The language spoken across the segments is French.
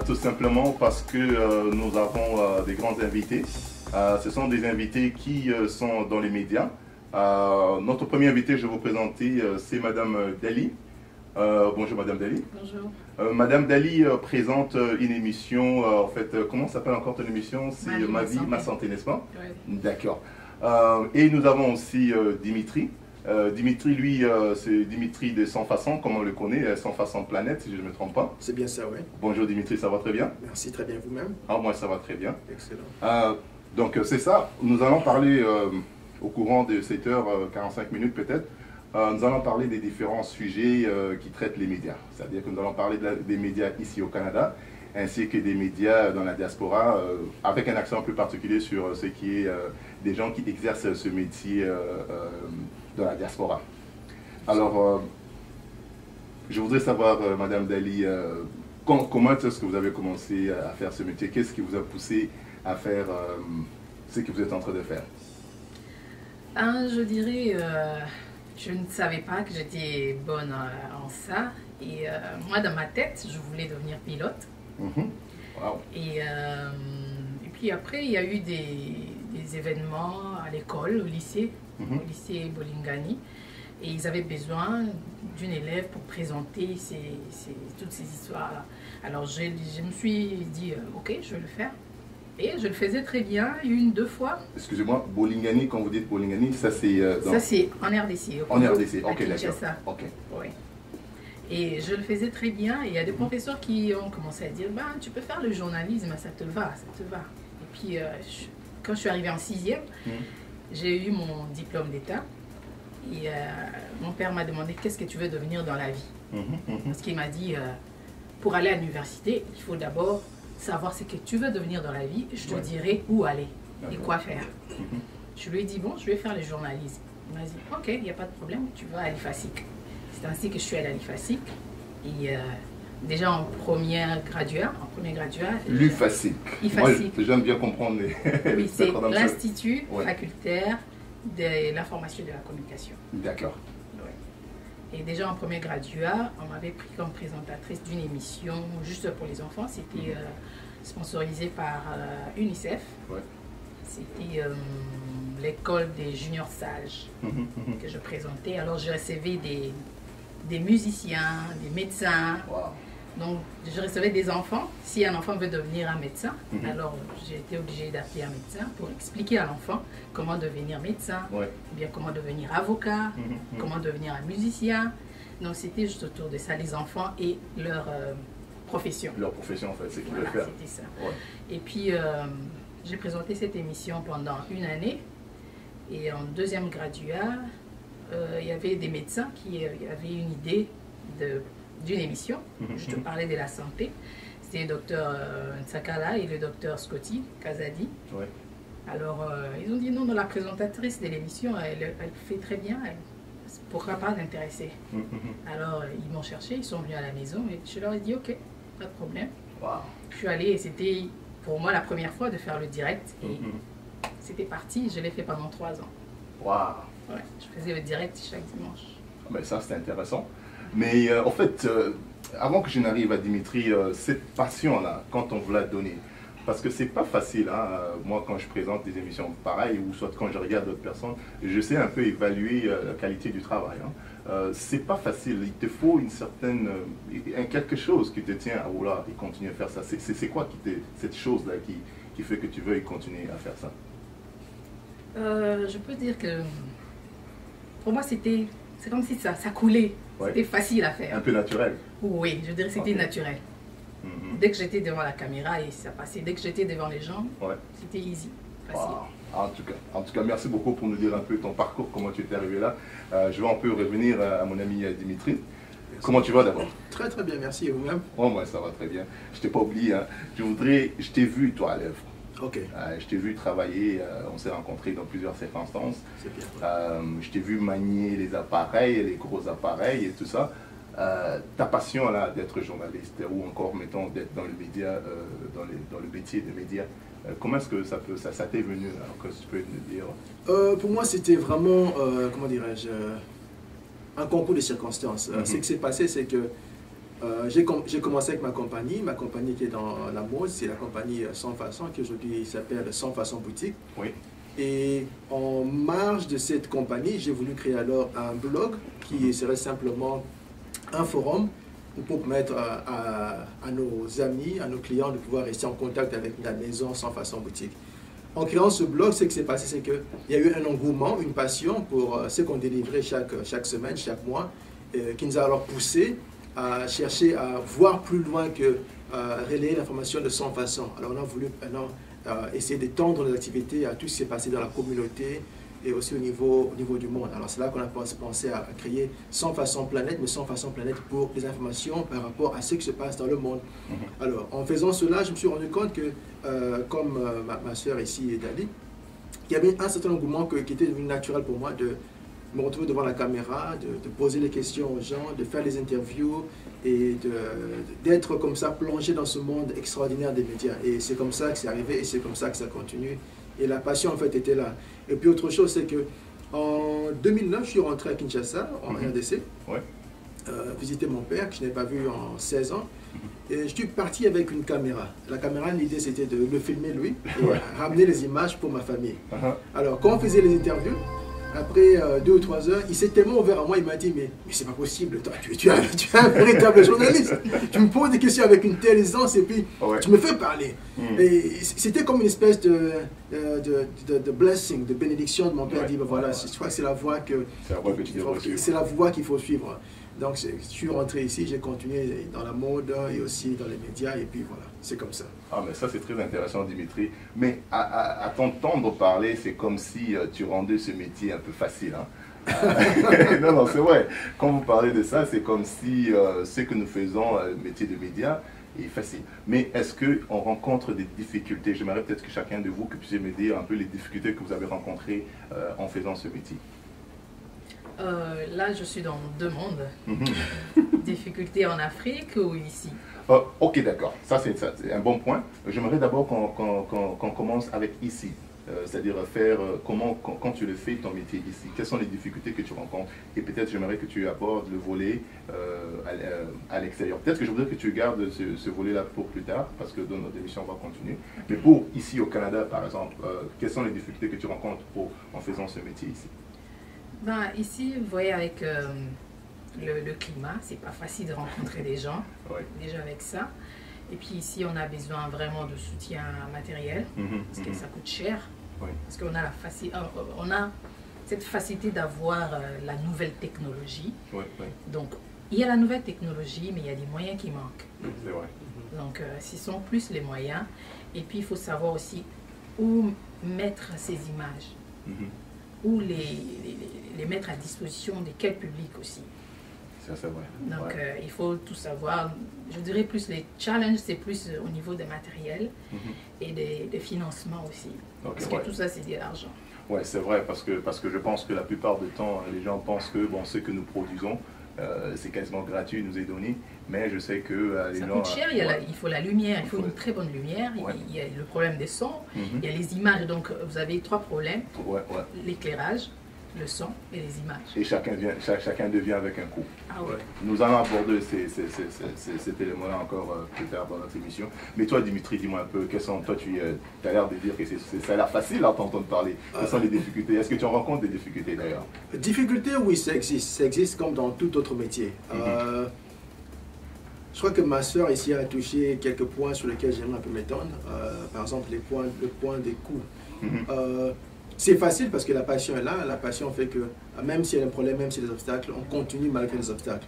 Tout simplement parce que nous avons des grands invités. Ce sont des invités qui sont dans les médias. Notre premier invité, je vais vous présenter, c'est Madame Dali. Bonjour Madame Dali. Bonjour. Madame Dali présente une émission, en fait, comment s'appelle encore ton émission? C'est Ma vie, ma santé, n'est-ce pas? Oui. D'accord. Et nous avons aussi Dimitri. Dimitri, lui, c'est Dimitri de Sans Façon, comme on le connaît, Sans Façon Planète, si je ne me trompe pas. C'est bien ça, oui. Bonjour Dimitri, ça va très bien? Merci, très bien vous-même. Ah, moi, ça va très bien. Excellent. Donc, c'est ça. Nous allons parler, au courant de 7h45 minutes peut-être, nous allons parler des différents sujets qui traitent les médias. C'est-à-dire que nous allons parler des médias ici au Canada, ainsi que des médias dans la diaspora, avec un accent plus particulier sur ce qui est des gens qui exercent ce métier dans la diaspora. Alors, je voudrais savoir, Madame Dali, comment est-ce que vous avez commencé à faire ce métier? Qu'est-ce qui vous a poussé à faire ce que vous êtes en train de faire? Je dirais, je ne savais pas que j'étais bonne en ça. Et moi, dans ma tête, je voulais devenir pilote. Wow. Et puis après, il y a eu des événements à l'école, au lycée Bolingani. Et ils avaient besoin d'une élève pour présenter toutes ces histoires-là. Alors je me suis dit, ok, je vais le faire. Et je le faisais très bien, deux fois. Excusez-moi, Bolingani, quand vous dites Bolingani, ça c'est... Ça c'est en RDC. En RDC, ok, d'accord. Okay. Oui. Et je le faisais très bien. Et il y a des professeurs qui ont commencé à dire, bah, tu peux faire le journalisme, ça te va, ça te va. Et puis, quand je suis arrivée en 6e, j'ai eu mon diplôme d'État. Et mon père m'a demandé, qu'est-ce que tu veux devenir dans la vie? Parce qu'il m'a dit, pour aller à l'université, il faut d'abord savoir ce que tu veux devenir dans la vie. Je te dirai où aller et quoi faire. Je lui ai dit, bon, je vais faire le journalisme. Il m'a dit, ok, il n'y a pas de problème, tu vas à l'IFASIC. C'est ainsi que je suis allée à l'IFASIC. Et déjà en premier graduat. L'IFASIC. Moi, j'aime bien comprendre les... Oui, c'est l'Institut facultaire de l'information et de la communication. D'accord. Ouais. Et déjà en premier graduat, on m'avait pris comme présentatrice d'une émission juste pour les enfants. C'était sponsorisé par UNICEF. Ouais. C'était l'école des juniors sages que je présentais. Alors je recevais des musiciens, des médecins. Wow. Donc je recevais des enfants. Si un enfant veut devenir un médecin, alors j'ai été obligée d'appeler un médecin pour expliquer à l'enfant comment devenir médecin, ou bien comment devenir avocat, comment devenir un musicien. Donc c'était juste autour de ça, les enfants et leur profession. Leur profession en fait, c'est ce qu'ils veulent faire. C'était ça. Ouais. Et puis j'ai présenté cette émission pendant une année. Et en deuxième graduat, il y avait des médecins qui avaient une idée d'une émission. Je te parlais de la santé. C'était le docteur Nsakala et le docteur Scotty Kazadi. Ouais. Alors, ils ont dit non, la présentatrice de l'émission, elle fait très bien. Pourquoi pas l'intéresser? Alors, ils m'ont cherché, ils sont venus à la maison et je leur ai dit ok, pas de problème. Wow. Je suis allée et c'était pour moi la première fois de faire le direct. Et c'était parti, je l'ai fait pendant 3 ans. Waouh! Ouais, je faisais le direct chaque dimanche. Mais ça, c'est intéressant. Mais en fait, avant que je n'arrive à Dimitri, cette passion-là, quand on vous l'a donnée, parce que c'est pas facile, hein, moi quand je présente des émissions pareilles, ou soit quand je regarde d'autres personnes, je sais un peu évaluer la qualité du travail. Hein. C'est pas facile, il te faut une certaine, quelque chose qui te tient à vouloir et continuer à faire ça. C'est quoi cette chose-là qui fait que tu veux continuer à faire ça? Je peux dire que pour moi c'est comme si ça coulait, c'était facile à faire. Un peu naturel? Oui, je dirais que c'était naturel. Dès que j'étais devant la caméra et ça passait, dès que j'étais devant les gens, c'était easy, facile. Wow. En tout cas, merci beaucoup pour nous dire un peu ton parcours, comment tu es arrivé là. Je vais un peu revenir à mon ami Dimitri. Merci. Comment tu vas d'abord? Très très bien, merci, et vous-même? Oh, moi ça va très bien. Je t'ai pas oublié, hein. Je t'ai vu toi à l'œuvre. Ok. Je t'ai vu travailler, on s'est rencontrés dans plusieurs circonstances. C'est bien. Je t'ai vu manier les appareils, les gros appareils et tout ça. Ta passion là d'être journaliste ou encore mettons d'être dans le média, dans le métier de média, comment est-ce que ça t'est venu? Alors que tu peux nous dire? Pour moi c'était vraiment, comment dirais-je, un concours de circonstances. Ce qui s'est passé c'est que J'ai commencé avec ma compagnie qui est dans la mode, c'est la compagnie Sans Façon, qui aujourd'hui s'appelle Sans Façon Boutique. Oui. Et en marge de cette compagnie, j'ai voulu créer alors un blog qui serait simplement un forum pour permettre à nos amis, à nos clients de pouvoir rester en contact avec la maison Sans Façon Boutique. En créant ce blog, ce qui s'est passé, c'est qu'il y a eu un engouement, une passion pour ce qu'on délivrait chaque semaine, chaque mois, qui nous a alors poussé à chercher à voir plus loin que relayer l'information de Sans Façon. Alors on a voulu essayer d'étendre les activités à tout ce qui s'est passé dans la communauté et aussi au niveau du monde. Alors c'est là qu'on a pensé à créer Sans Façon Planète, mais Sans Façon Planète pour les informations par rapport à ce qui se passe dans le monde. Alors en faisant cela, je me suis rendu compte que, comme ma soeur ici, Dali, il y avait un certain engouement qui était devenu naturel pour moi de me retrouver devant la caméra, de poser les questions aux gens, de faire les interviews et d'être comme ça plongé dans ce monde extraordinaire des médias. Et c'est comme ça que c'est arrivé et c'est comme ça que ça continue. Et la passion en fait était là. Et puis autre chose, c'est que en 2009, je suis rentré à Kinshasa, en RDC, visiter mon père que je n'avais pas vu en 16 ans. Et je suis parti avec une caméra. La caméra, l'idée c'était de le filmer lui et ramener les images pour ma famille. Alors quand on faisait les interviews, après 2 ou 3 heures, il s'est tellement ouvert à moi, il m'a dit mais c'est pas possible, toi, tu es un véritable journaliste. Tu me poses des questions avec une telle aisance et puis tu me fais parler. Et c'était comme une espèce de blessing, de bénédiction de mon père. Il dit ben voilà, je crois que c'est la voie qu'il faut suivre. Donc je suis rentré ici, j'ai continué dans la mode et aussi dans les médias et puis voilà, c'est comme ça. Ah mais ça c'est très intéressant Dimitri, mais à t'entendre parler, c'est comme si tu rendais ce métier un peu facile. Hein? Non, c'est vrai, quand vous parlez de ça, c'est comme si ce que nous faisons, le métier de média, est facile. Mais est-ce qu'on rencontre des difficultés? J'aimerais peut-être que chacun de vous que puissiez me dire un peu les difficultés que vous avez rencontrées en faisant ce métier. Là, je suis dans 2 mondes. Difficultés en Afrique ou ici? Ok, d'accord. Ça, c'est un bon point. J'aimerais d'abord qu'on commence avec ici. C'est-à-dire faire quand tu le fais, ton métier ici. Quelles sont les difficultés que tu rencontres? Et peut-être j'aimerais que tu abordes le volet à l'extérieur. Peut-être que je voudrais que tu gardes ce volet-là pour plus tard, parce que dans notre émission, on va continuer. Mais pour ici au Canada, par exemple, quelles sont les difficultés que tu rencontres en faisant ce métier ici? Ben, ici, vous voyez, avec le climat, c'est pas facile de rencontrer des gens, déjà avec ça. Et puis ici, on a besoin vraiment de soutien matériel, parce que ça coûte cher. Parce qu'on a on a cette facilité d'avoir la nouvelle technologie. Donc, il y a la nouvelle technologie, mais il y a des moyens qui manquent. C'est vrai. Donc, ce sont plus les moyens. Et puis, il faut savoir aussi où mettre ces images. Ou les mettre à disposition de quel public aussi. Ça, c'est vrai. Donc, il faut tout savoir. Je dirais plus les challenges, c'est plus au niveau des matériels et des financements aussi. Parce que tout ça, c'est de l'argent. Oui, c'est vrai, parce que je pense que la plupart du temps, les gens pensent que ce que nous produisons, c'est quasiment gratuit, il nous est donné, mais je sais que les gens... Ça coûte cher, il faut la lumière, il faut une très bonne lumière, il y a le problème des sons, il y a les images, donc vous avez 3 problèmes, l'éclairage, le son et les images. Et chacun devient avec un coût. Nous allons aborder cet élément-là encore plus tard dans notre émission. Mais toi, Dimitri, dis-moi un peu, toi, tu as l'air de dire que ça a l'air facile à t'entendre parler. Quelles sont les difficultés? Est-ce que tu en rencontres des difficultés d'ailleurs? Difficultés, oui, ça existe. Ça existe comme dans tout autre métier. Je crois que ma soeur ici a touché quelques points sur lesquels j'aimerais un peu m'étendre. Par exemple, le point des coûts. C'est facile parce que la passion est là. La passion fait que même s'il y a un problème, même s'il y a des obstacles, on continue malgré les obstacles.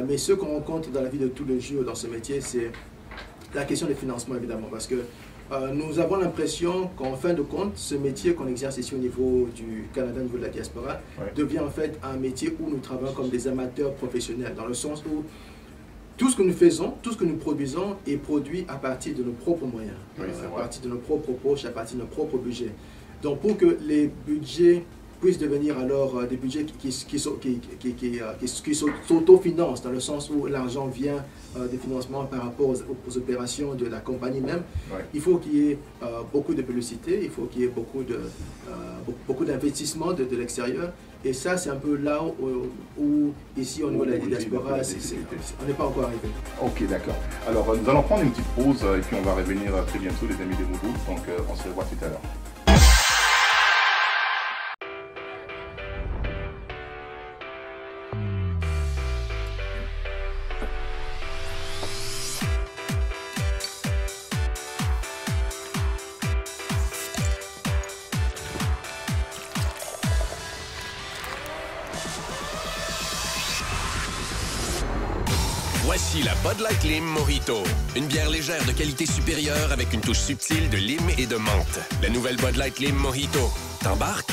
Mais ce qu'on rencontre dans la vie de tous les jours dans ce métier, c'est la question des financements évidemment. Parce que nous avons l'impression qu'en fin de compte, ce métier qu'on exerce ici au niveau du Canada, au niveau de la diaspora, devient en fait un métier où nous travaillons comme des amateurs professionnels. Dans le sens où tout ce que nous faisons, tout ce que nous produisons est produit à partir de nos propres moyens, à partir de nos propres poches, à partir de nos propres budgets. Donc pour que les budgets puissent devenir alors des budgets qui s'autofinancent, dans le sens où l'argent vient des financements par rapport aux opérations de la compagnie même. Ouais. Il faut qu'il y ait beaucoup de publicité, il faut qu'il y ait beaucoup d'investissement de l'extérieur. Et ça, c'est un peu là où ici, au niveau de la diaspora, on n'est pas encore arrivé. Ok, d'accord. Alors, nous allons prendre une petite pause et puis on va revenir très bientôt, les amis de Moubou. Donc, on se revoit tout à l'heure. Voici la Bud Light Lime Mojito. Une bière légère de qualité supérieure avec une touche subtile de lime et de menthe. La nouvelle Bud Light Lime Mojito. T'embarques?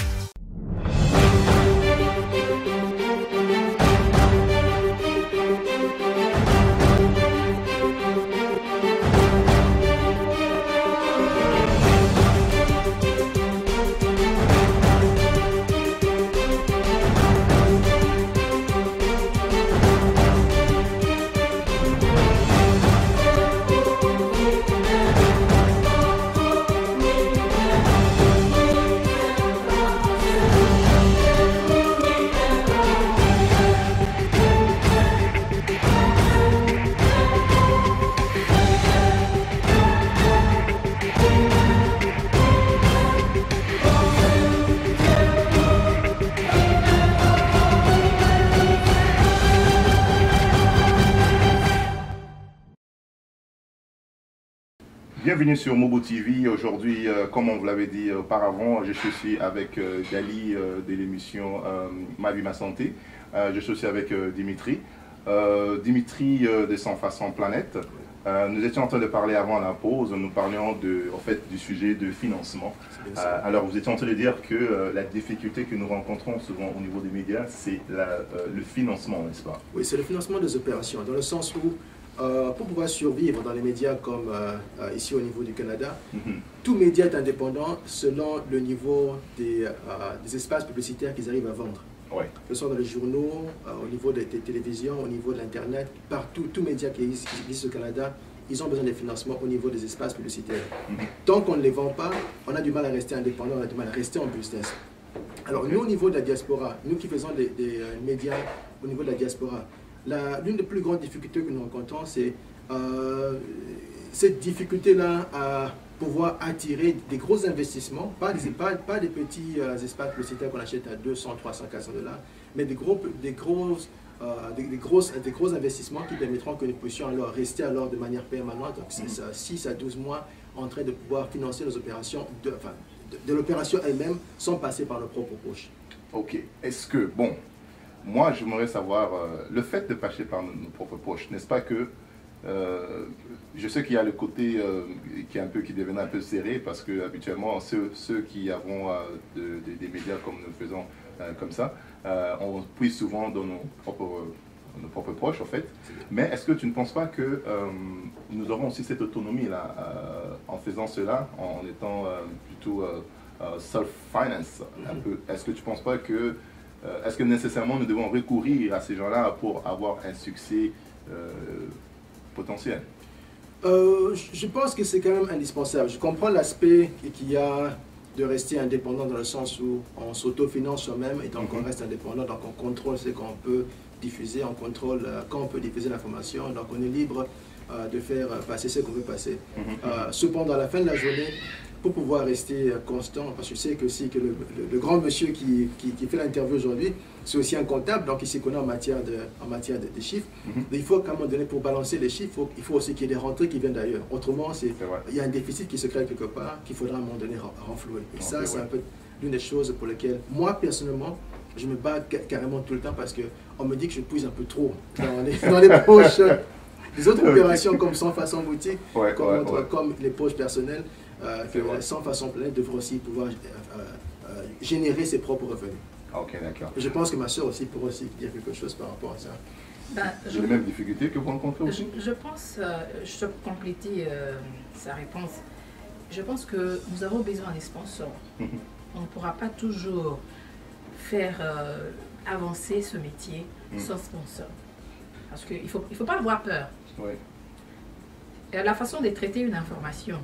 Bienvenue sur Moubou TV. Aujourd'hui, comme on vous l'avait dit auparavant, je suis avec Gali de l'émission Ma Vie Ma Santé. Je suis aussi avec Dimitri. Dimitri de Sans Façon Planète. Nous étions en train de parler avant la pause, nous parlions en fait, du sujet de financement. Alors vous étiez en train de dire que la difficulté que nous rencontrons souvent au niveau des médias, c'est le financement, n'est-ce pas? Oui, c'est le financement des opérations, dans le sens où pour pouvoir survivre dans les médias comme ici au niveau du Canada, tout média est indépendant selon le niveau des espaces publicitaires qu'ils arrivent à vendre. Ouais. Que ce soit dans les journaux, au niveau des télévisions, au niveau de l'Internet, partout, tout média qui existe au Canada, ils ont besoin de financement au niveau des espaces publicitaires. Tant qu'on ne les vend pas, on a du mal à rester indépendant, on a du mal à rester en business. Alors nous, au niveau de la diaspora, nous qui faisons des médias au niveau de la diaspora, l'une des plus grandes difficultés que nous rencontrons, c'est cette difficulté-là à pouvoir attirer des gros investissements, pas des petits espaces publicitaires qu'on achète à 200, 300, 400 $, mais des gros investissements qui permettront que nous puissions alors rester alors de manière permanente, donc 6 à 12 mois, en train de pouvoir financer nos opérations, de l'opération elle-même, sans passer par nos propres poches. Ok. Est-ce que, bon, moi j'aimerais savoir, le fait de passer par nos propres poches, n'est-ce pas que je sais qu'il y a le côté qui devient un peu serré parce que habituellement ceux qui avons des médias comme nous faisons comme ça, on puise souvent dans nos propres poches en fait. Mais est-ce que tu ne penses pas que nous aurons aussi cette autonomie là en faisant cela, en étant plutôt self-finance un peu? Est-ce que tu ne penses pas que est-ce que nécessairement nous devons recourir à ces gens-là pour avoir un succès potentiel? Je pense que c'est quand même indispensable. Je comprends l'aspect qu'il y a de rester indépendant dans le sens où on s'autofinance soi-même et donc on reste indépendant, donc on contrôle ce qu'on peut diffuser, on contrôle quand on peut diffuser l'information, donc on est libre de faire passer ce qu'on veut passer. Cependant, à la fin de la journée, pour pouvoir rester constant, parce que je sais que, le grand monsieur qui fait l'interview aujourd'hui, c'est aussi un comptable, donc il s'y connaît en matière de chiffres. Mais il faut qu'à un moment donné, pour balancer les chiffres, il faut aussi qu'il y ait des rentrées qui viennent d'ailleurs. Autrement, il y a un déficit qui se crée quelque part, qu'il faudra à un moment donné renflouer. Et ça, c'est un peu l'une des choses pour lesquelles, moi, personnellement, je me bats carrément tout le temps parce qu'on me dit que je puise un peu trop dans les poches. Les autres opérations comme Sans Façon Boutique, comme les poches personnelles, Sans Façon Planète devrait aussi pouvoir générer ses propres revenus. Ok, d'accord. Je pense que ma soeur aussi pourrait aussi dire quelque chose par rapport à ça. J'ai les mêmes difficultés que vous rencontrez aussi? Je pense, je peux compléter sa réponse. Je pense que nous avons besoin des sponsors. On ne pourra pas toujours faire avancer ce métier sans sponsor. Parce qu'il ne faut pas avoir peur. Oui. La façon de traiter une information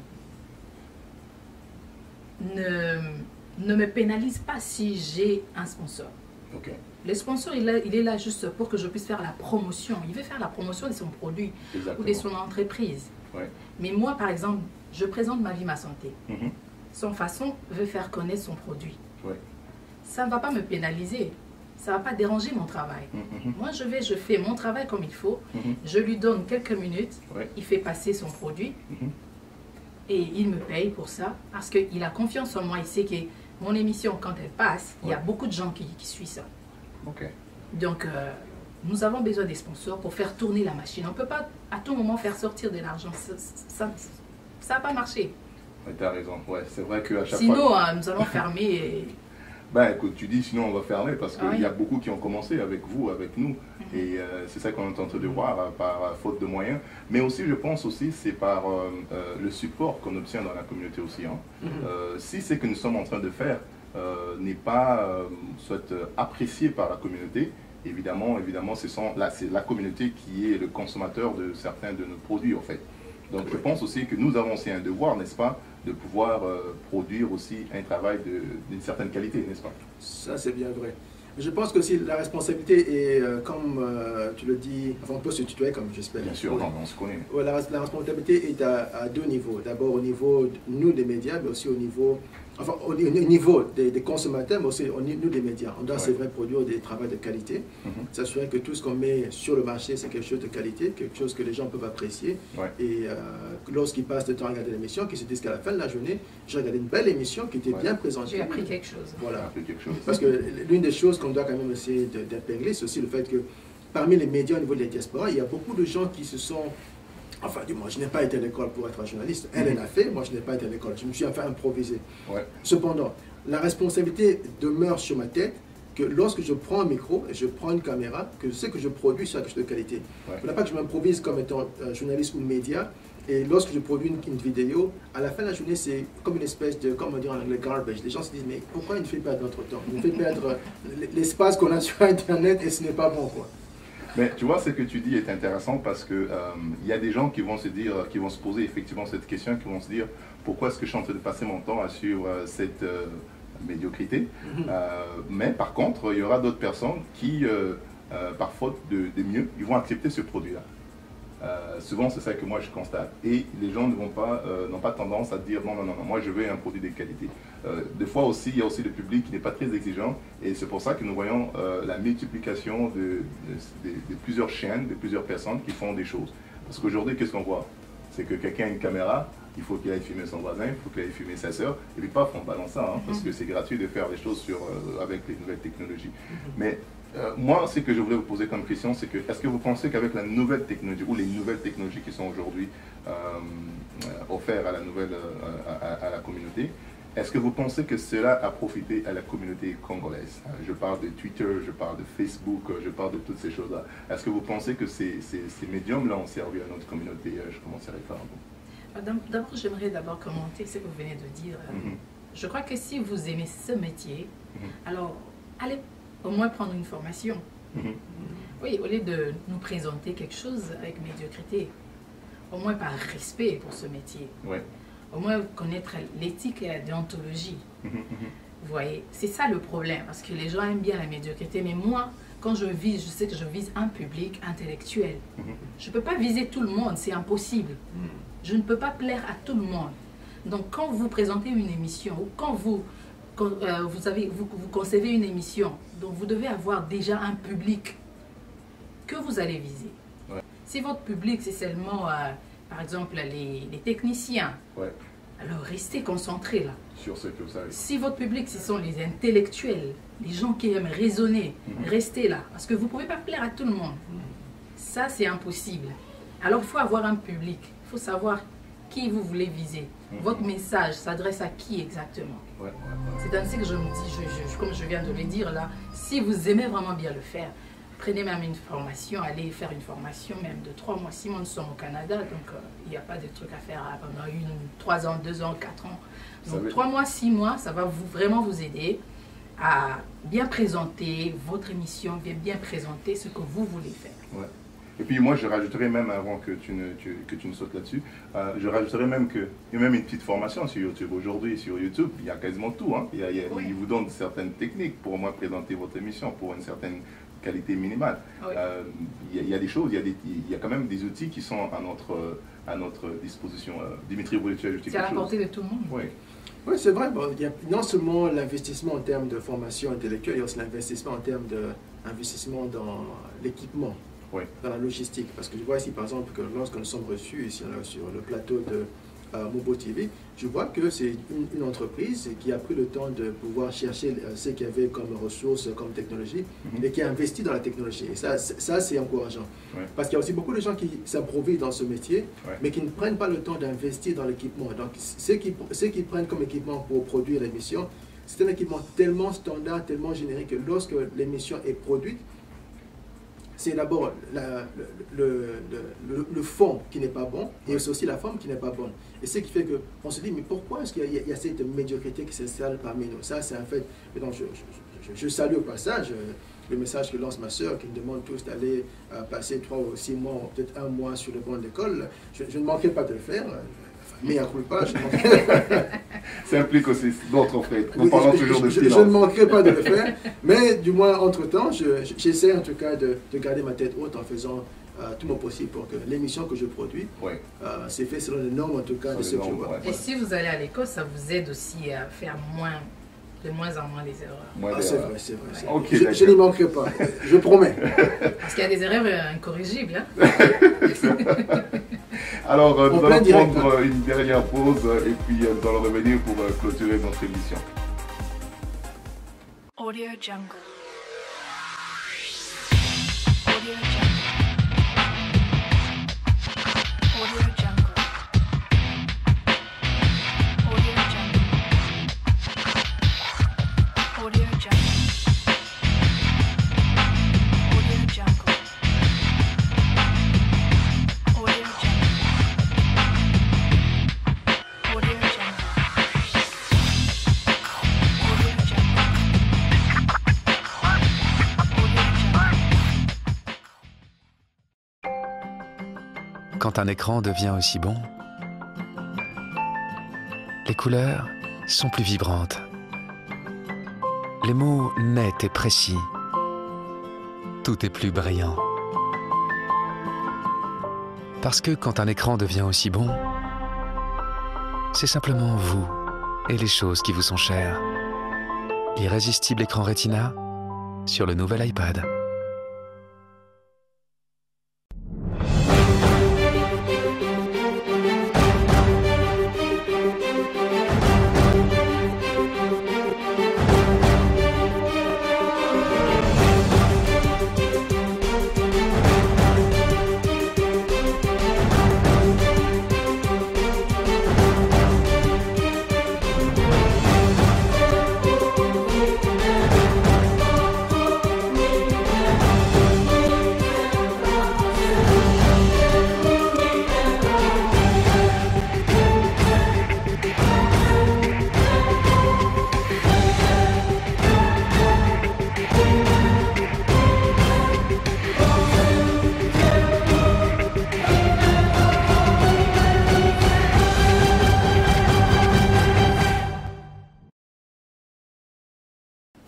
ne me pénalise pas si j'ai un sponsor. Okay. Le sponsor, il est là juste pour que je puisse faire la promotion. Il veut faire la promotion de son produit ou de son entreprise. Ouais. Mais moi, par exemple, je présente ma vie, ma santé. Son façon veut faire connaître son produit. Ouais. Ça ne va pas me pénaliser. Ça ne va pas déranger mon travail. Moi, je fais mon travail comme il faut. Je lui donne quelques minutes. Ouais. Il fait passer son produit. Et il me paye pour ça. Parce qu'il a confiance en moi. Il sait que mon émission, quand elle passe, il y a beaucoup de gens qui suivent ça. Okay. Donc, nous avons besoin des sponsors pour faire tourner la machine. On ne peut pas à tout moment faire sortir de l'argent. Ça va pas marcher. Ouais, tu as raison. Ouais, c'est vrai qu'à chaque fois... Sinon, nous allons fermer. Et... Ben, écoute, tu dis sinon on va fermer parce qu'il y a beaucoup qui ont commencé avec vous, avec nous. Et c'est ça qu'on est en train de voir par faute de moyens. Mais aussi, je pense aussi, c'est par le support qu'on obtient dans la communauté aussi. Hein. Si ce que nous sommes en train de faire n'est pas soit apprécié par la communauté, évidemment c'est la communauté qui est le consommateur de certains de nos produits en fait. Donc je pense aussi que nous avons aussi un devoir, n'est-ce pas, de pouvoir produire aussi un travail d'une certaine qualité, n'est-ce pas? Ça c'est bien vrai. Je pense que si la responsabilité est, comme tu le dis, enfin on peut se tutoyer comme j'espère. Bien sûr, non, on se connaît. Ouais, la responsabilité est à deux niveaux. D'abord au niveau, nous des médias, mais aussi au niveau, enfin, au niveau des consommateurs, mais aussi au niveau des médias. On doit, c'est vrai, produire des travaux de qualité, s'assurer que tout ce qu'on met sur le marché, c'est quelque chose de qualité, quelque chose que les gens peuvent apprécier. Et lorsqu'ils passent de temps à regarder l'émission, qu'ils se disent qu'à la fin de la journée, j'ai regardé une belle émission qui était bien présentée. J'ai appris quelque chose. Voilà. Parce que l'une des choses qu'on doit quand même essayer d'épingler, c'est aussi le fait que parmi les médias au niveau de la diaspora, il y a beaucoup de gens qui se sont... Enfin, du moins, je n'ai pas été à l'école pour être un journaliste. Elle l'a fait, moi je n'ai pas été à l'école. Je me suis enfin improvisé. Cependant, la responsabilité demeure sur ma tête que lorsque je prends un micro et je prends une caméra, que je sais que je produis sur quelque chose de qualité. Il ne faut pas que je m'improvise comme étant journaliste ou média. Et lorsque je produis une vidéo, à la fin de la journée, c'est comme une espèce de, comme on dit en anglais, garbage. Les gens se disent, mais pourquoi il nous fait perdre notre temps? Il nous fait perdre l'espace qu'on a sur Internet et ce n'est pas bon, quoi. Mais tu vois, ce que tu dis est intéressant parce que il y a des gens qui vont se dire, qui vont se poser effectivement cette question, qui vont se dire, pourquoi est-ce que je suis en train de passer mon temps à suivre cette médiocrité? Mais par contre, il y aura d'autres personnes qui, par faute de mieux, ils vont accepter ce produit-là. Souvent, c'est ça que moi je constate. Et les gens n'ont pas tendance à dire non, moi je veux un produit de qualité. Des fois aussi, il y a aussi le public qui n'est pas très exigeant. Et c'est pour ça que nous voyons la multiplication de plusieurs chaînes, de plusieurs personnes qui font des choses. Parce qu'aujourd'hui, qu'est-ce qu'on voit? C'est que quelqu'un a une caméra, il faut qu'il aille filmer son voisin, il faut qu'il aille filmer sa sœur. Et puis paf, on balance ça, hein, parce que c'est gratuit de faire des choses avec les nouvelles technologies. Mais moi, ce que je voulais vous poser comme question, c'est que est-ce que vous pensez qu'avec la nouvelle technologie ou les nouvelles technologies qui sont aujourd'hui offertes à la communauté, est-ce que vous pensez que cela a profité à la communauté congolaise? Je parle de Twitter, je parle de Facebook, je parle de toutes ces choses-là. Est-ce que vous pensez que ces médiums-là ont servi à notre communauté? Je commencerai par vous. D'abord, j'aimerais commenter ce que vous venez de dire. Je crois que si vous aimez ce métier, alors allez au moins prendre une formation. Oui, au lieu de nous présenter quelque chose avec médiocrité, au moins par respect pour ce métier. Au moins connaître l'éthique et la déontologie. Vous voyez, c'est ça le problème, parce que les gens aiment bien la médiocrité, mais moi, quand je vise, je sais que je vise un public intellectuel. Je ne peux pas viser tout le monde, c'est impossible. Je ne peux pas plaire à tout le monde. Donc quand vous présentez une émission, ou quand vous concevez une émission, donc vous devez avoir déjà un public que vous allez viser. Si votre public, c'est seulement, par exemple, les techniciens, alors restez concentrés là. Sur ce que vous savez. Si votre public, ce sont les intellectuels, les gens qui aiment raisonner, restez là. Parce que vous ne pouvez pas plaire à tout le monde. Ça, c'est impossible. Alors, il faut avoir un public. Il faut savoir qui vous voulez viser. Votre message s'adresse à qui exactement? C'est ainsi que je me dis, comme je viens de le dire là, si vous aimez vraiment bien le faire, prenez même une formation, allez faire une formation même de 3 mois. 6 mois, nous sommes au Canada, donc il n'y a pas de truc à faire pendant 3 ans, 2 ans, 4 ans. Donc 3 mois, 6 mois, ça va vraiment vous aider à bien présenter votre émission, bien présenter ce que vous voulez faire. Ouais. Et puis moi, je rajouterais même, avant que tu ne sautes là-dessus, je rajouterais même même une petite formation sur YouTube. Aujourd'hui, sur YouTube, il y a quasiment tout. Hein. Oui. Ils vous donnent certaines techniques pour moi présenter votre émission pour une certaine qualité minimale. Oui. Il y a des choses, il y a quand même des outils qui sont à notre disposition. Dimitri, vous voulez ajouter quelque chose? C'est à la portée de tout le monde. Oui. Oui, c'est vrai. Bon, il y a non seulement l'investissement en termes de formation intellectuelle, il y a aussi l'investissement en termes d'investissement dans l'équipement, Oui. dans la logistique. Parce que je vois ici, par exemple, que lorsque nous sommes reçus ici sur le plateau de Mobo TV, je vois que c'est une entreprise qui a pris le temps de pouvoir chercher ce qu'il y avait comme ressources, comme technologie, et qui a investi dans la technologie. Et ça c'est encourageant. Oui. Parce qu'il y a aussi beaucoup de gens qui s'approuvent dans ce métier, Oui. mais qui ne prennent pas le temps d'investir dans l'équipement. Donc, ceux qui prennent comme équipement pour produire l'émission, c'est un équipement tellement standard, tellement générique, que lorsque l'émission est produite, c'est d'abord le fond qui n'est pas bon, et c'est aussi la forme qui n'est pas bonne. Et ce qui fait qu'on se dit, mais pourquoi est-ce qu'il y a cette médiocrité qui s'installe parmi nous? Ça, c'est un fait. Et donc, je salue au passage le message que lance ma soeur, qui me demande tous d'aller passer 3 ou 6 mois, peut-être 1 mois sur le banc d'école. Je ne manquerai pas de le faire. Mais à culpa, ça implique aussi d'autres frais. Nous parlons toujours de silence. Je ne manquerai pas de le faire, mais du moins, entre-temps, j'essaie en tout cas de garder ma tête haute en faisant tout mon possible pour que l'émission que je produis, c'est fait selon les normes en tout cas de ce que je vois. Et si vous allez à l'école, ça vous aide aussi à faire de moins en moins les erreurs. C'est vrai, c'est vrai. Ouais. Okay, je n'y manquerai pas, je promets. Parce qu'il y a des erreurs incorrigibles. Hein. Alors, nous allons prendre une dernière pause et puis nous allons revenir pour clôturer notre émission. Audio Jungle. Audio Jungle. Audio Jungle. Audio Jungle. Audio Jungle. Audio Jungle. Audio Jungle. Audio Jungle. Quand un écran devient aussi bon, les couleurs sont plus vibrantes. Les mots nets et précis. Tout est plus brillant. Parce que quand un écran devient aussi bon, c'est simplement vous et les choses qui vous sont chères. L'irrésistible écran Retina sur le nouvel iPad.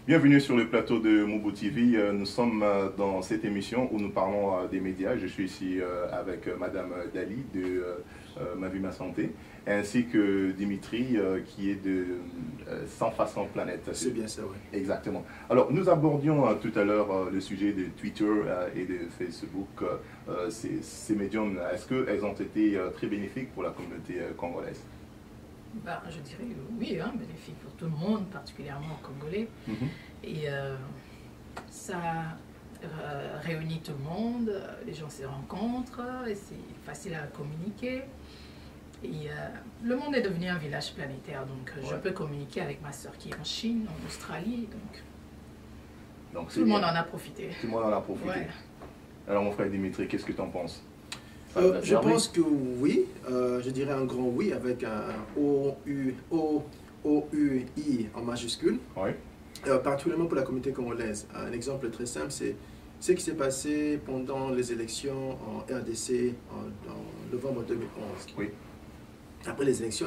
Bienvenue sur le plateau de Mobo TV. Nous sommes dans cette émission où nous parlons des médias. Je suis ici avec Madame Dali de Ma Vie Ma Santé, ainsi que Dimitri qui est de Sans Façon Planète. C'est bien ça, oui. Exactement. Alors, nous abordions tout à l'heure le sujet de Twitter et de Facebook. Ces médiums, est-ce qu'elles ont été très bénéfiques pour la communauté congolaise? Ben, je dirais oui, hein, bénéfique pour tout le monde, particulièrement aux Congolais. Et ça réunit tout le monde, les gens se rencontrent, et c'est facile à communiquer. Et le monde est devenu un village planétaire, donc je peux communiquer avec ma soeur qui est en Chine, en Australie, donc tout le monde en a profité. Tout le monde en a profité. Ouais. Alors mon frère Dimitri, qu'est-ce que tu en penses? Je pense que oui, je dirais un grand oui avec un O-U-I en majuscule. Oui. particulièrement pour la communauté congolaise. Un exemple très simple, c'est ce qui s'est passé pendant les élections en RDC en novembre 2011. Oui. Après les élections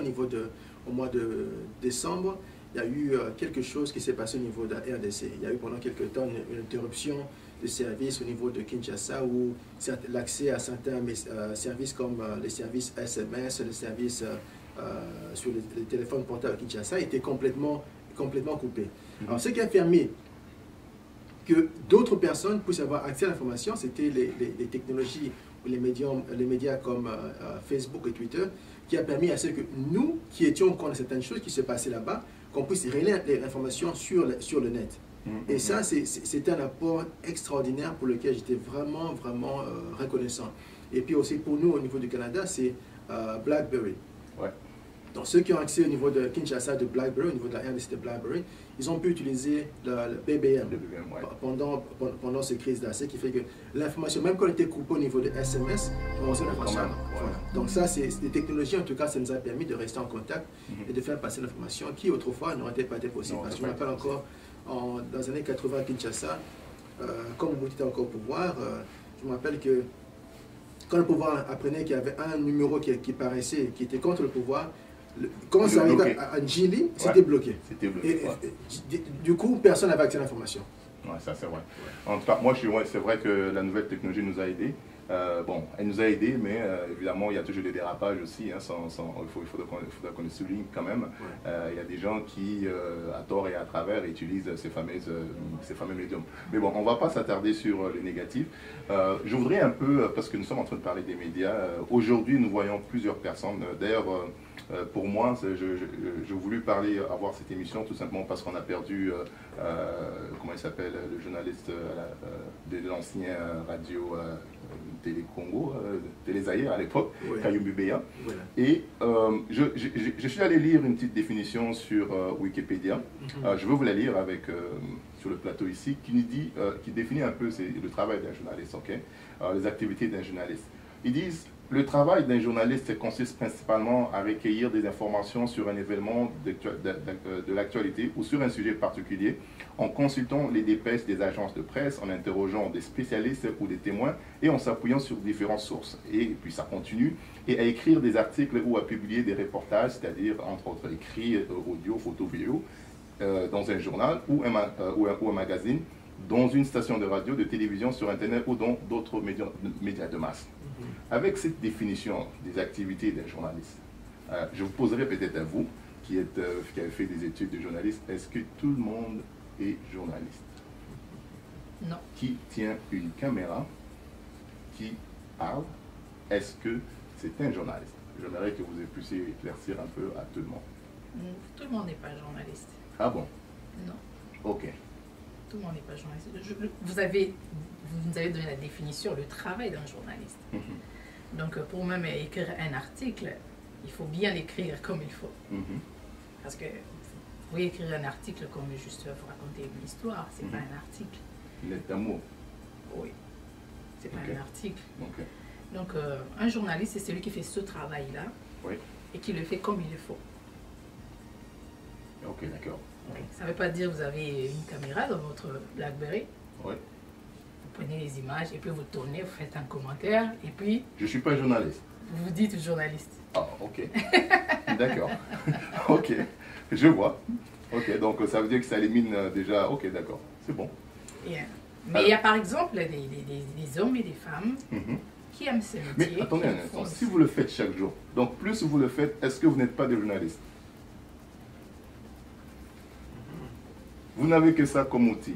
au mois de décembre, il y a eu quelque chose qui s'est passé au niveau de la RDC. Il y a eu pendant quelques temps une interruption de services au niveau de Kinshasa où l'accès à certains services comme les services SMS, les services sur les téléphones portables à Kinshasa étaient complètement coupés. Alors ce qui a permis que d'autres personnes puissent avoir accès à l'information, c'était les technologies ou les médias comme Facebook et Twitter, qui a permis à ce que nous, qui étions au courant de certaines choses qui se passaient là-bas, qu'on puisse relayer l'information sur le net. Et ça, c'était un apport extraordinaire pour lequel j'étais vraiment reconnaissant. Et puis aussi pour nous, au niveau du Canada, c'est BlackBerry. Ouais. Donc ceux qui ont accès au niveau de Kinshasa de BlackBerry, au niveau de la RDC de BlackBerry, ils ont pu utiliser le BBM pendant ces crises-là. Ce qui fait que l'information, même quand elle était coupée au niveau de SMS, on sait l'information. Voilà. Donc ça, c'est des technologies, en tout cas, ça nous a permis de rester en contact et de faire passer l'information qui autrefois n'aurait pas été possible. Parce que je me rappelle encore, dans les années 80 à Kinshasa, quand Mobutu était encore au pouvoir, je me rappelle que quand le pouvoir apprenait qu'il y avait un numéro qui paraissait, qui était contre le pouvoir, quand ça arrivait à Njili, c'était bloqué. C'était bloqué. Du coup, personne n'avait accès à l'information. Oui, ça c'est vrai. En tout cas, moi, c'est vrai que la nouvelle technologie nous a aidés. Bon, elle nous a aidés, mais évidemment, il y a toujours des dérapages aussi. Hein, il faut qu'on les souligne quand même. Il y a des gens qui, à tort et à travers, utilisent ces fameux médiums. Mais bon, on ne va pas s'attarder sur les négatifs. Je voudrais un peu, parce que nous sommes en train de parler des médias, aujourd'hui, nous voyons plusieurs personnes. D'ailleurs, pour moi, j'ai voulu avoir cette émission tout simplement parce qu'on a perdu, comment il s'appelle, le journaliste de l'ancien radio Télé Congo, Télé Zaïre à l'époque, Kayumbi Beya. Voilà. Et je suis allé lire une petite définition sur Wikipédia. Je veux vous la lire sur le plateau ici, qui définit un peu le travail d'un journaliste, les activités d'un journaliste. Ils disent: le travail d'un journaliste consiste principalement à recueillir des informations sur un événement de l'actualité ou sur un sujet particulier, en consultant les dépêches des agences de presse, en interrogeant des spécialistes ou des témoins et en s'appuyant sur différentes sources. Et puis ça continue, et à écrire des articles ou à publier des reportages, c'est-à-dire entre autres écrits, audio, photo, vidéo, dans un journal ou un magazine, dans une station de radio, de télévision, sur Internet ou dans d'autres médias de masse. Avec cette définition des activités d'un journaliste, je vous poserai peut-être à vous, qui avez fait des études de journaliste, est-ce que tout le monde est journaliste? Non. Qui tient une caméra, qui parle, est-ce que c'est un journaliste? J'aimerais que vous puissiez éclaircir un peu à tout le monde. Tout le monde n'est pas journaliste. Ah bon? Non. Ok. Tout le monde n'est pas journaliste. Vous avez donné la définition, le travail d'un journaliste. Donc, pour même écrire un article, il faut bien l'écrire comme il faut. Parce que vous pouvez écrire un article comme juste vous raconter une histoire, c'est pas un article. Une lettre d'amour. Oui, c'est pas un article. Okay. Donc, un journaliste, c'est celui qui fait ce travail-là et qui le fait comme il le faut. Ok, d'accord. Ça ne veut pas dire que vous avez une caméra dans votre BlackBerry. Oui. Vous prenez les images et puis vous tournez, vous faites un commentaire et puis... Je ne suis pas journaliste. Vous vous dites journaliste. Ah, ok. D'accord. Ok, je vois. Ok, donc ça veut dire que ça élimine déjà... Ok, d'accord, c'est bon. Mais il y a par exemple des hommes et des femmes qui aiment ce métier. Mais attendez un instant, si vous le faites chaque jour, donc plus vous le faites, est-ce que vous n'êtes pas des journalistes? Vous n'avez que ça comme outil.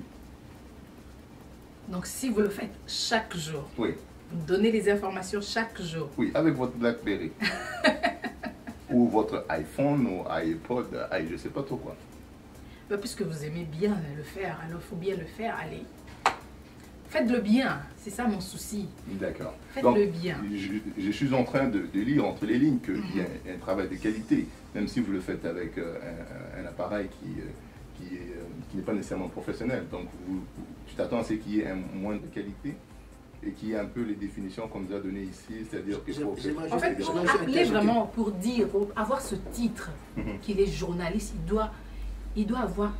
Donc si vous le faites chaque jour, oui. Vous donnez des informations chaque jour. Oui, avec votre BlackBerry. Ou votre iPhone ou iPod, je ne sais pas trop quoi. Mais puisque vous aimez bien le faire, alors il faut bien le faire, allez. Faites-le bien, c'est ça mon souci. D'accord. Faites-le bien. Je suis en train de lire entre les lignes qu'il y a un travail de qualité, même si vous le faites avec un appareil qui n'est pas nécessairement professionnel. Donc, tu t'attends à ce qu'il y ait un moins de qualité et qu'il y ait un peu les définitions qu'on nous a données ici, c'est-à-dire qu'il faut... En fait, pour appeler vraiment, pour dire, pour avoir ce titre qu'il est journaliste, il doit avoir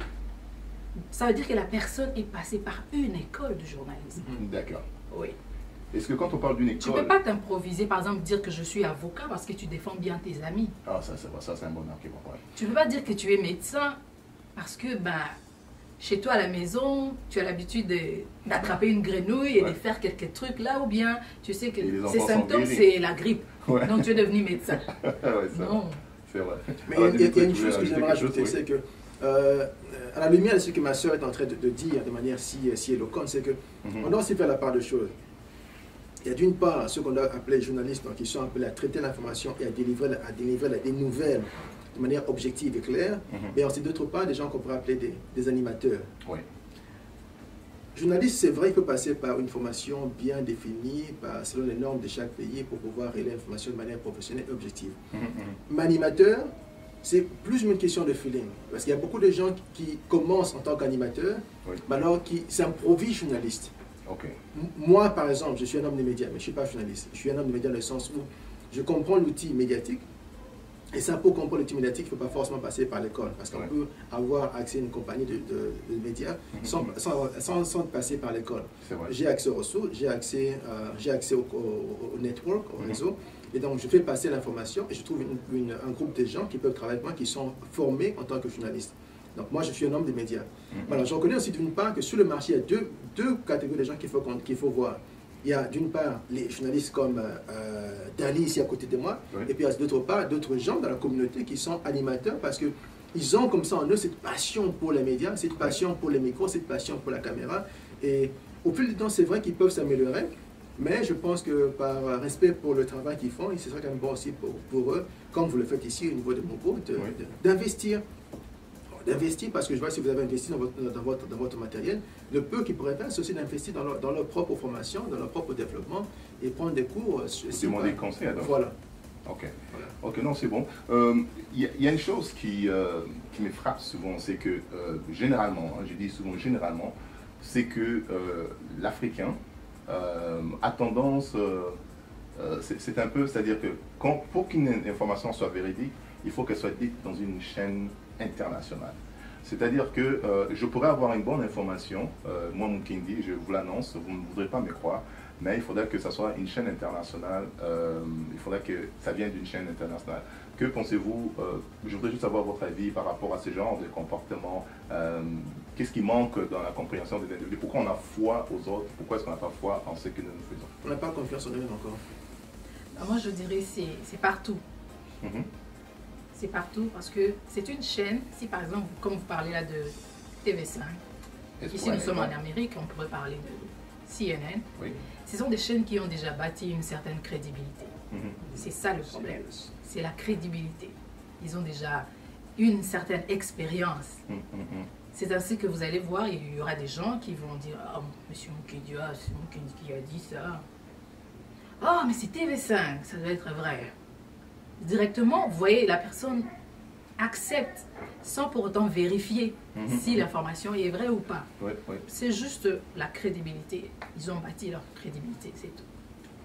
Ça veut dire que la personne est passée par une école de journalisme. D'accord. Oui. Est-ce que quand on parle d'une école... Tu ne peux pas t'improviser, par exemple, dire que je suis avocat parce que tu défends bien tes amis. Ah, ça c'est un bon argument. Ouais. Tu ne peux pas dire que tu es médecin parce que chez toi à la maison, tu as l'habitude d'attraper une grenouille et de faire quelques trucs là, ou bien tu sais que ces symptômes, c'est la grippe. Ouais. Donc tu es devenu médecin. Non. C'est vrai. Mais il y a une chose que j'aimerais ajouter, c'est que à la lumière de ce que ma soeur est en train de dire de manière si éloquente, c'est qu'on doit aussi faire la part de choses. Il y a d'une part ceux qu'on doit appeler journalistes, donc, qui sont appelés à traiter l'information et à délivrer des nouvelles de manière objective et claire, mais ensuite d'autre part des gens qu'on pourrait appeler des animateurs. Oui. Journaliste, c'est vrai, il peut passer par une formation bien définie, selon les normes de chaque pays, pour pouvoir relayer l'information de manière professionnelle et objective. Mais animateur, c'est plus une question de feeling, parce qu'il y a beaucoup de gens qui commencent en tant qu'animateur, mais alors qui s'improvisent journalistes. Okay. Moi, par exemple, je suis un homme des médias, mais je ne suis pas journaliste. Je suis un homme des médias dans le sens où je comprends l'outil médiatique. Et ça, pour comprendre l'outil médiatique, il ne faut pas forcément passer par l'école. Parce qu'on peut avoir accès à une compagnie de médias sans passer par l'école. J'ai accès aux ressources, j'ai accès au network, au réseau. Et donc, je fais passer l'information et je trouve un groupe de gens qui peuvent travailler avec moi, qui sont formés en tant que journalistes. Donc moi, je suis un homme des médias. Alors, je reconnais aussi d'une part que sur le marché, il y a deux catégories de gens qu'il faut voir. Il y a d'une part les journalistes comme Dali ici à côté de moi, et puis il y a d'autre part d'autres gens dans la communauté qui sont animateurs parce qu'ils ont comme ça en eux cette passion pour les médias, cette passion pour les micros, cette passion pour la caméra. Et au fil du temps, c'est vrai qu'ils peuvent s'améliorer, mais je pense que par respect pour le travail qu'ils font, et ce serait quand même bon aussi pour eux, comme vous le faites ici au niveau de mon groupe, d'investir parce que je vois si vous avez investi dans votre matériel, le peu qu'ils pourraient faire, c'est aussi d'investir dans leur propre formation, dans leur propre développement et prendre des cours. Demander conseil alors. Voilà. Ok. Voilà. Ok, non, c'est bon. Il y a une chose qui me frappe souvent, c'est que généralement, je dis souvent généralement, c'est que l'Africain a tendance, c'est un peu, c'est-à-dire que pour qu'une information soit véridique, il faut qu'elle soit dite dans une chaîne internationale. C'est-à-dire que je pourrais avoir une bonne information, moi Mukindi, je vous l'annonce, vous ne voudrez pas me croire, mais il faudrait que ça soit une chaîne internationale, il faudrait que ça vienne d'une chaîne internationale. Que pensez-vous, je voudrais juste avoir votre avis par rapport à ce genre de comportement, qu'est-ce qui manque dans la compréhension des individus, pourquoi on a foi aux autres, pourquoi est-ce qu'on n'a pas foi en ce que nous faisons? On n'a pas confiance en nous-mêmes encore. Moi je dirais c'est partout. C'est partout parce que c'est une chaîne, si par exemple, comme vous parlez là de TV5, ici nous sommes en Amérique, on pourrait parler de CNN, ce sont des chaînes qui ont déjà bâti une certaine crédibilité. C'est ça le problème, c'est la crédibilité. Ils ont déjà une certaine expérience. C'est ainsi que vous allez voir, il y aura des gens qui vont dire « Ah, monsieur Mukindi, c'est Mukindi qui a dit ça. Ah, mais c'est TV5, ça doit être vrai. » Directement, vous voyez, la personne accepte sans pour autant vérifier si l'information est vraie ou pas. C'est juste la crédibilité. Ils ont bâti leur crédibilité, c'est tout.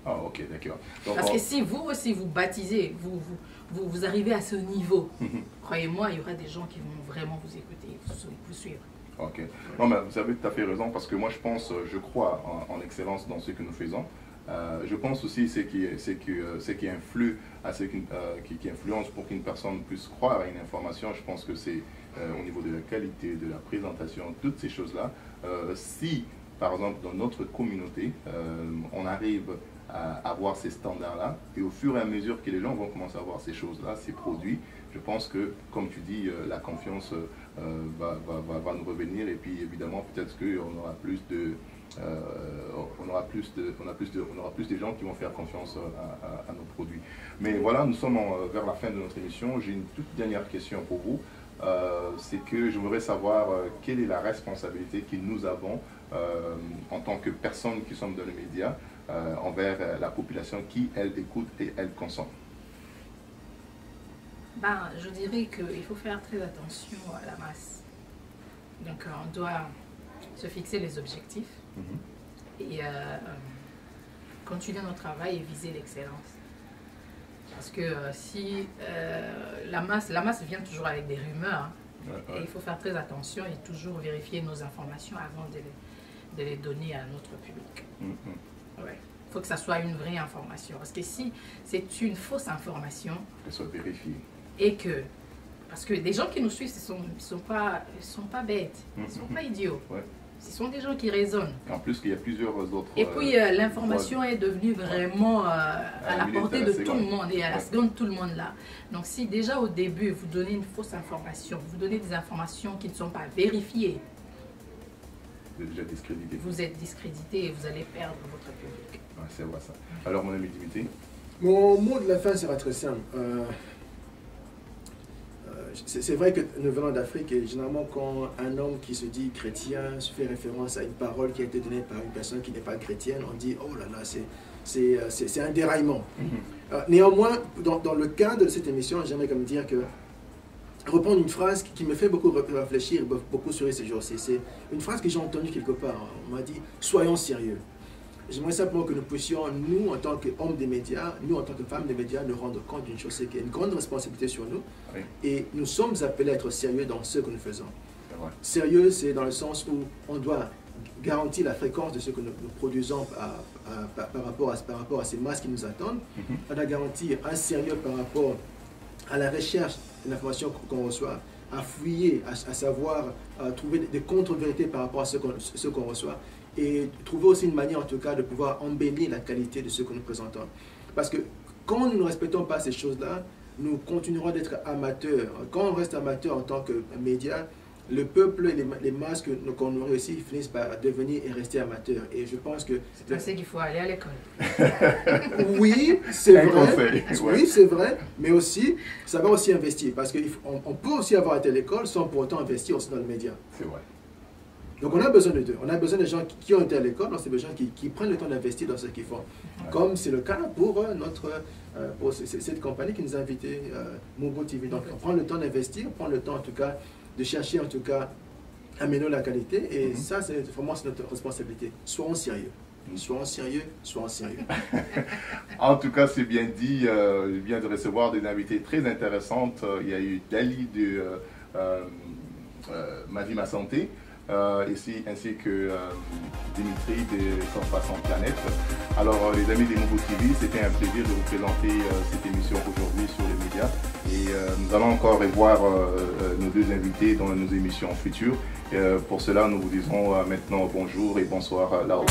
Ah, ok, d'accord. Parce que si vous aussi vous baptisez, vous arrivez à ce niveau, croyez-moi, il y aura des gens qui vont vraiment vous écouter, vous suivre. Ok. Non, mais vous avez tout à fait raison, parce que moi je crois en excellence dans ce que nous faisons. Je pense aussi ce qui influence pour qu'une personne puisse croire à une information, je pense que c'est au niveau de la qualité, de la présentation, toutes ces choses-là. Si, par exemple, dans notre communauté, on arrive à avoir ces standards-là, et au fur et à mesure que les gens vont commencer à voir ces choses-là, ces produits, je pense que, comme tu dis, la confiance va nous revenir, et puis évidemment, peut-être qu'on aura plus de... on aura plus de gens qui vont faire confiance à nos produits. Mais voilà, nous sommes vers la fin de notre émission. J'ai une toute dernière question pour vous. C'est que je voudrais savoir quelle est la responsabilité que nous avons en tant que personnes qui sommes dans les médias envers la population qui, elle, écoute et elle consomme. Je dirais qu'il faut faire très attention à la masse. Donc on doit se fixer les objectifs et continuer notre travail et viser l'excellence. Parce que si la masse vient toujours avec des rumeurs, Et il faut faire très attention et toujours vérifier nos informations avant de les donner à notre public. Ouais. Il faut que ça soit une vraie information. Parce que si c'est une fausse information... Qu'elle soit vérifiée. Et que... Parce que des gens qui nous suivent, ils ne sont pas bêtes, ils ne sont pas idiots. Ouais. Ce sont des gens qui raisonnent. En plus, il y a plusieurs autres... Et puis, l'information est devenue vraiment à la portée de tout le monde et à la seconde, tout le monde là. Donc, si déjà au début, vous donnez une fausse information, vous donnez des informations qui ne sont pas vérifiées, vous êtes déjà discrédité. Vous êtes discrédité et vous allez perdre votre public. Ouais, c'est vrai ça. Alors, mon ami Dimitri? Mon mot de la fin sera très simple. C'est vrai que nous venons d'Afrique et généralement quand un homme qui se dit chrétien se fait référence à une parole qui a été donnée par une personne qui n'est pas chrétienne, on dit oh là là, c'est un déraillement. Néanmoins, dans le cadre de cette émission, j'aimerais comme dire que reprendre une phrase qui me fait beaucoup réfléchir, beaucoup sourire ces jours-ci. C'est une phrase que j'ai entendue quelque part. On m'a dit soyons sérieux. J'aimerais simplement que nous puissions, nous, en tant qu'hommes des médias, nous, en tant que femmes des médias, nous rendre compte d'une chose, c'est qu'il y a une grande responsabilité sur nous. Oui. Et nous sommes appelés à être sérieux dans ce que nous faisons. Sérieux, c'est dans le sens où on doit garantir la fréquence de ce que nous produisons par rapport à ces masses qui nous attendent. On doit garantir un sérieux par rapport à la recherche de l'information qu'on reçoit, à fouiller, à savoir trouver des contre-vérités par rapport à ce qu'on reçoit. Et trouver aussi une manière, en tout cas, de pouvoir embellir la qualité de ce que nous présentons. Parce que quand nous ne respectons pas ces choses-là, nous continuerons d'être amateurs. Quand on reste amateur en tant que média, le peuple et les masses qu'on nourrit aussi finissent par devenir et rester amateurs. Et je pense que... C'est pour ça qu'il faut aller à l'école. Oui, c'est vrai. Oui, c'est vrai. Mais aussi, ça va aussi investir. Parce qu'on peut aussi avoir été à l'école sans pour autant investir aussi dans le média. C'est vrai. Donc on a besoin de deux. On a besoin des gens qui ont été à l'école, donc c'est des gens qui prennent le temps d'investir dans ce qu'ils font. Ouais. Comme c'est le cas pour cette compagnie qui nous a invités, Mogo TV. Donc on prend le temps d'investir, on prend le temps en tout cas de chercher en tout cas à améliorer la qualité. Et ça, c'est vraiment notre responsabilité. Soyons sérieux. Soyons sérieux, soyons sérieux. En tout cas, c'est bien dit. Je viens de recevoir des invités très intéressantes. Il y a eu Dali de Ma Vie, Ma Santé. Ainsi que Dimitri de Sans Façon Planète. Alors les amis des Mogo TV, c'était un plaisir de vous présenter cette émission aujourd'hui sur les médias et nous allons encore revoir nos deux invités dans nos émissions futures. Pour cela, nous vous disons maintenant bonjour et bonsoir là-haut.